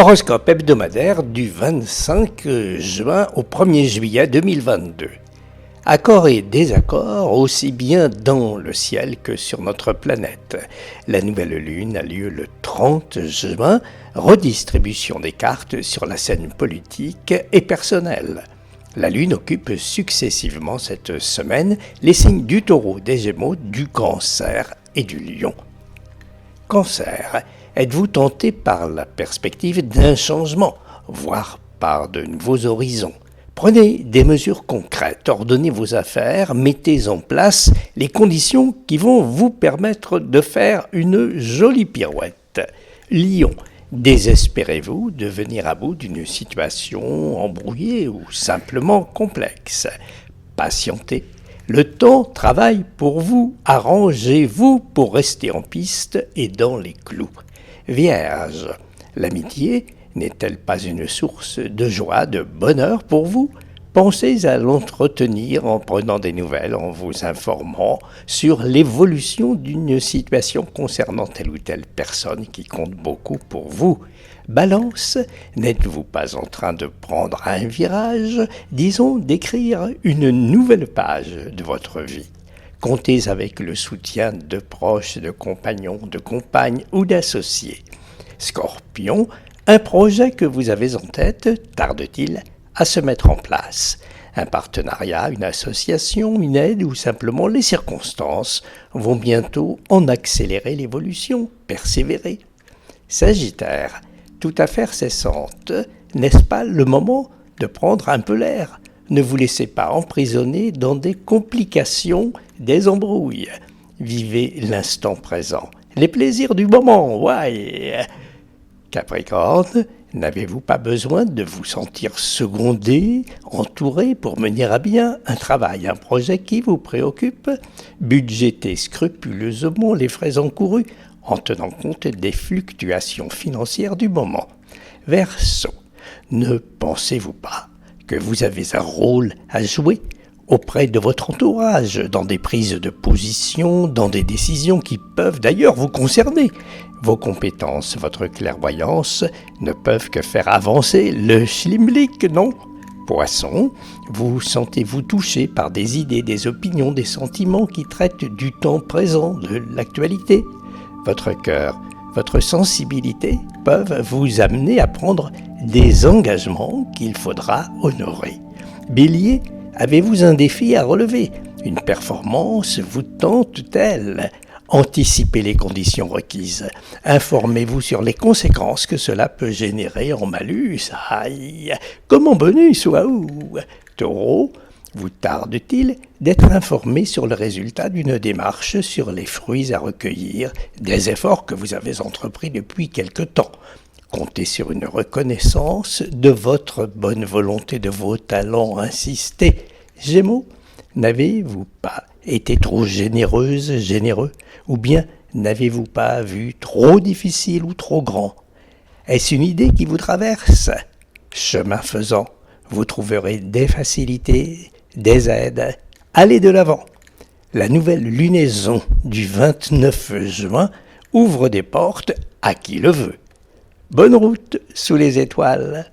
Horoscope hebdomadaire du 25 juin au 1er juillet 2022. Accords et désaccords aussi bien dans le ciel que sur notre planète. La nouvelle lune a lieu le 30 juin, redistribution des cartes sur la scène politique et personnelle. La lune occupe successivement cette semaine les signes du Taureau, des Gémeaux, du Cancer et du Lion. Cancer. Êtes-vous tenté par la perspective d'un changement, voire par de nouveaux horizons? Prenez des mesures concrètes, ordonnez vos affaires, mettez en place les conditions qui vont vous permettre de faire une jolie pirouette. Lion, désespérez-vous de venir à bout d'une situation embrouillée ou simplement complexe? Patientez. Le temps travaille pour vous, arrangez-vous pour rester en piste et dans les clous. Vierge, l'amitié n'est-elle pas une source de joie, de bonheur pour vous? Pensez à l'entretenir en prenant des nouvelles, en vous informant sur l'évolution d'une situation concernant telle ou telle personne qui compte beaucoup pour vous. Balance, n'êtes-vous pas en train de prendre un virage, disons d'écrire une nouvelle page de votre vie? Comptez avec le soutien de proches, de compagnons, de compagnes ou d'associés. Scorpion, un projet que vous avez en tête tarde-t-il à se mettre en place? Un partenariat, une association, une aide ou simplement les circonstances vont bientôt en accélérer l'évolution. Persévérez. Sagittaire, toute affaire cessante, n'est-ce pas le moment de prendre un peu l'air? Ne vous laissez pas emprisonner dans des complications, des embrouilles. Vivez l'instant présent, les plaisirs du moment, ouais. Capricorne, n'avez-vous pas besoin de vous sentir secondé, entouré pour mener à bien un travail, un projet qui vous préoccupe? Budgétez scrupuleusement les frais encourus en tenant compte des fluctuations financières du moment. Verseau, ne pensez-vous pas que vous avez un rôle à jouer auprès de votre entourage, dans des prises de position, dans des décisions qui peuvent d'ailleurs vous concerner? Vos compétences, votre clairvoyance ne peuvent que faire avancer le schlimblick, non? Poisson, vous sentez-vous touché par des idées, des opinions, des sentiments qui traitent du temps présent, de l'actualité? Votre cœur, votre sensibilité peuvent vous amener à prendre des engagements qu'il faudra honorer. Bélier, avez-vous un défi à relever? Une performance vous tente-t-elle? Anticipez les conditions requises. Informez-vous sur les conséquences que cela peut générer en malus. Aïe, comme en bonus, waouh! Taureau, vous tarde-t-il d'être informé sur le résultat d'une démarche, sur les fruits à recueillir, des efforts que vous avez entrepris depuis quelque temps? Comptez sur une reconnaissance de votre bonne volonté, de vos talents, insistez. Gémeaux, n'avez-vous pas été trop généreuse, généreux? Ou bien n'avez-vous pas vu trop difficile ou trop grand? Est-ce une idée qui vous traverse? Chemin faisant, vous trouverez des facilités, des aides. Allez de l'avant. La nouvelle lunaison du 29 juin ouvre des portes à qui le veut. Bonne route sous les étoiles.